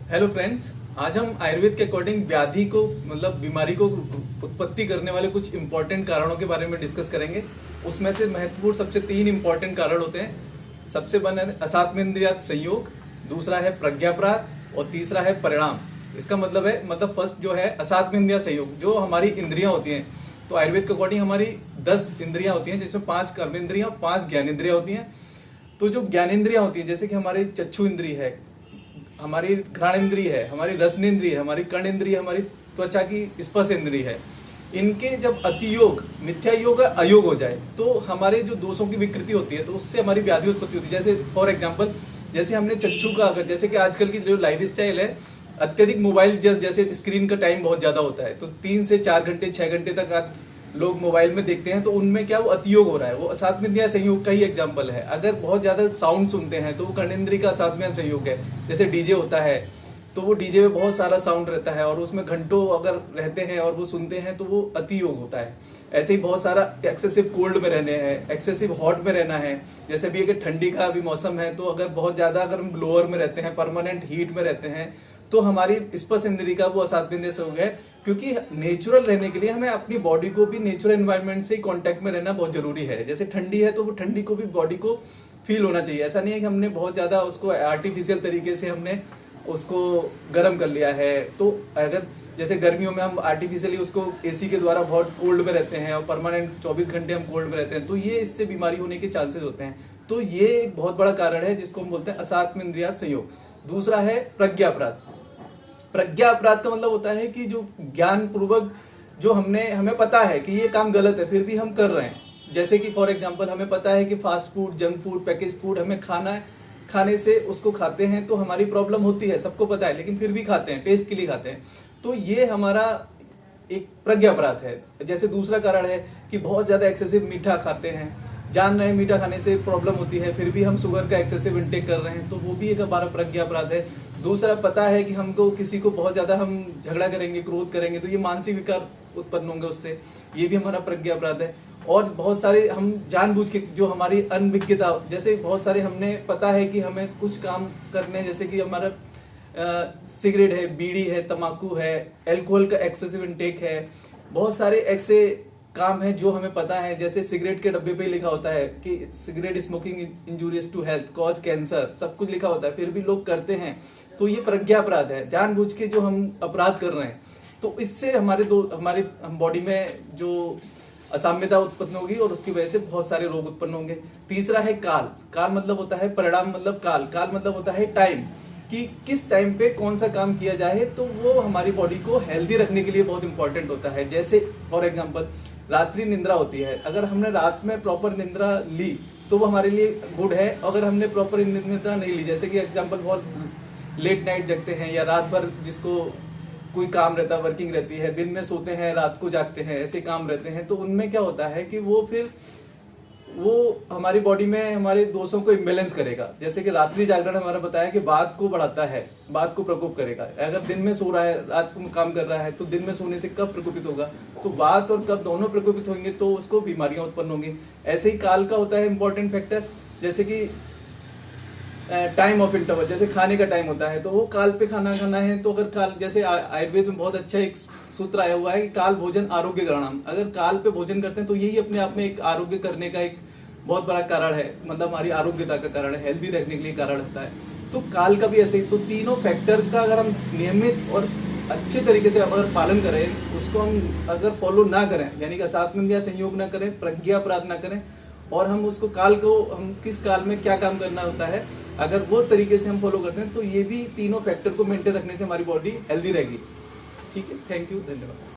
Hello friends, आज हम आयुर्वेद के अकॉर्डिंग व्याधि को मतलब बीमारी को उत्पत्ति करने वाले कुछ इंपॉर्टेंट कारणों के बारे में डिस्कस करेंगे। उसमें से महत्वपूर्ण सबसे 3 इंपॉर्टेंट कारण होते हैं। सबसे पहले असात्मेन्द्रियात संयोग, दूसरा है प्रज्ञापराध और तीसरा है परिणाम। इसका मतलब है फर्स्ट जो है असात्मेन्द्रिय संयोग, जो हमारी इंद्रियां होती हैं। तो आयुर्वेद के अकॉर्डिंग हमारी 10 इंद्रियां होती हैं, जिसमें 5 कर्मेंद्रियां और 5 ज्ञानेंद्रियां होती हैं। तो जो ज्ञानेंद्रियां होती हैं, जैसे कि हमारी चक्षु इंद्रिय है, हमारी घ्राणेंद्रिय है, हमारी रसनेंद्रिय है, हमारी कर्णेंद्रिय, हमारी त्वचा की स्पर्श इंद्रिय है, इनके जब अतियोग, मिथ्या योग या अयोग हो जाए तो हमारे जो दोषों की विकृति होती है, तो उससे हमारी व्याधि उत्पत्ति होती है। जैसे फॉर एग्जांपल, जैसे हमने चक्षु का अगर, जैसे कि आजकल की जो लाइफ स्टाइल है, अत्यधिक मोबाइल जैसे स्क्रीन का टाइम बहुत ज्यादा होता है, तो 3 से 4 घंटे 6 घंटे तक आप लोग मोबाइल में देखते हैं, तो उनमें क्या वो अतियोग हो रहा है। वो असात्मेन्द्रिय संयोग का ही एग्जाम्पल है। अगर बहुत ज्यादा साउंड सुनते हैं तो वो कर्णेंद्रिय का असात्मेय संयोग है। जैसे डीजे होता है, तो वो डीजे में बहुत सारा साउंड रहता है और उसमें घंटों अगर रहते हैं और वो सुनते हैं तो वो अति योग होता है। ऐसे ही बहुत सारा एक्सेसिव कोल्ड में रहने हैं, एक्सेसिव हॉट में रहना है। जैसे भी अगर ठंडी का भी मौसम है, तो अगर बहुत ज्यादा अगर हम लोअर में रहते हैं, परमानेंट हीट में रहते हैं, तो हमारी स्पर्श इंद्रिय का वो असात्मेय संयोग है। क्योंकि नेचुरल रहने के लिए हमें अपनी बॉडी को भी नेचुरल एनवायरनमेंट से कांटेक्ट में रहना बहुत जरूरी है। जैसे ठंडी है तो वो ठंडी को भी बॉडी को फील होना चाहिए। ऐसा नहीं है कि हमने बहुत ज्यादा उसको आर्टिफिशियल तरीके से हमने उसको गर्म कर लिया है। तो अगर जैसे गर्मियों में हम आर्टिफिशियली उसको एसी के द्वारा बहुत कोल्ड में रहते हैं और परमानेंट 24 घंटे हम कोल्ड में रहते हैं, तो ये इससे बीमारी होने के चांसेस होते हैं। तो ये एक बहुत बड़ा कारण है जिसको हम बोलते हैं असात्मेन्द्रियात संयोग। दूसरा है प्रज्ञापराध। प्रज्ञा अपराध का मतलब होता है कि जो ज्ञान पूर्वक जो हमें पता है कि ये काम गलत है, फिर भी हम कर रहे हैं। जैसे कि फॉर एग्जांपल, हमें पता है कि fast food, junk food, package food हमें खाना है, खाने से उसको खाते हैं तो हमारी प्रॉब्लम होती है, सबको पता है, लेकिन फिर भी खाते हैं, टेस्ट के लिए खाते हैं। तो ये हमारा एक प्रज्ञा अपराध है। जैसे दूसरा कारण है कि बहुत ज्यादा एक्सेसिव मीठा खाते हैं, जान रहे हैं मीठा खाने से प्रॉब्लम होती है, फिर भी हम शुगर का एक्सेसिव इंटेक कर रहे हैं, तो वो भी एक हमारा प्रज्ञा अपराध है। दूसरा, पता है कि हमको किसी को बहुत ज्यादा हम झगड़ा करेंगे, क्रोध करेंगे, तो ये मानसिक विकार उत्पन्न होंगे उससे, ये भी हमारा प्रज्ञा अपराध है। और बहुत सारे हम जानबूझ के जो हमारी अनभिज्ञता, जैसे बहुत सारे हमने पता है कि हमें कुछ काम करने, जैसे कि हमारा सिगरेट है, बीड़ी है, तम्बाकू है, एल्कोहल का एक्सेसिव इंटेक है, बहुत सारे ऐसे काम है जो हमें पता है। जैसे सिगरेट के डब्बे पे लिखा होता है कि cigarette smoking injurious to health, cause cancer, सब कुछ लिखा होता है, फिर भी लोग करते हैं। तो ये प्रज्ञा अपराध है, जानबूझ के जो हम अपराध कर रहे हैं। तो इससे हमारे बॉडी में जो असाम्यता उत्पन्न होगी और उसकी वजह से बहुत सारे रोग उत्पन्न होंगे। तीसरा है काल। काल मतलब होता है परिणाम, मतलब काल। काल मतलब होता है टाइम, कि किस टाइम पे कौन सा काम किया जाए, तो वो हमारी बॉडी को हेल्दी रखने के लिए बहुत इंपॉर्टेंट होता है। जैसे फॉर एग्जांपल, रात्रि निंद्रा होती है, अगर हमने रात में प्रॉपर निंद्रा ली तो वो हमारे लिए गुड है। अगर हमने प्रॉपर निंद्रा नहीं ली, जैसे कि एग्जांपल बहुत लेट नाइट जगते हैं या रात भर जिसको कोई काम रहता है, वर्किंग रहती है, दिन में सोते हैं, रात को जागते हैं, ऐसे काम रहते हैं, तो उनमें क्या होता है कि वो हमारी बॉडी में हमारे दोषों को इम्बेलेंस करेगा। जैसे कि रात्रि जागरण हमारा बताया कि बात को बढ़ाता है, बात को प्रकोप करेगा। अगर दिन में सो रहा है, रात को काम कर रहा है, तो दिन में सोने से कब प्रकोपित होगा, तो बात और कब दोनों प्रकोपित होंगे तो उसको बीमारियां उत्पन्न होंगी। ऐसे ही काल का होता है इंपॉर्टेंट फैक्टर। जैसे कि टाइम ऑफ इंटरवल, जैसे खाने का टाइम होता है, तो वो काल पे खाना खाना है। तो अगर काल, जैसे आयुर्वेद में बहुत अच्छा एक सूत्र आया हुआ है कि काल भोजन आरोग्य ग्रहणम, अगर काल पे भोजन करते हैं तो यही अपने आप में एक आरोग्य करने का एक बहुत बड़ा कारण है, मतलब हमारी आरोग्यता का कारण है, हेल्दी रखने के लिए कारण होता है। तो काल का भी ऐसे ही। तो तीनों फैक्टर का अगर हम नियमित और अच्छे तरीके से अगर पालन करें, उसको हम अगर फॉलो ना करें, यानी कि असात्मेन्द्रिय संयोग ना करें, प्रज्ञा अपराध ना करें, और हम उसको काल को, हम किस काल में क्या काम करना होता है, अगर वो तरीके से हम फॉलो करते हैं, तो ये भी तीनों फैक्टर को मेंटेन रखने से हमारी बॉडी हेल्दी रहेगी। ठीक है, थैंक यू, धन्यवाद।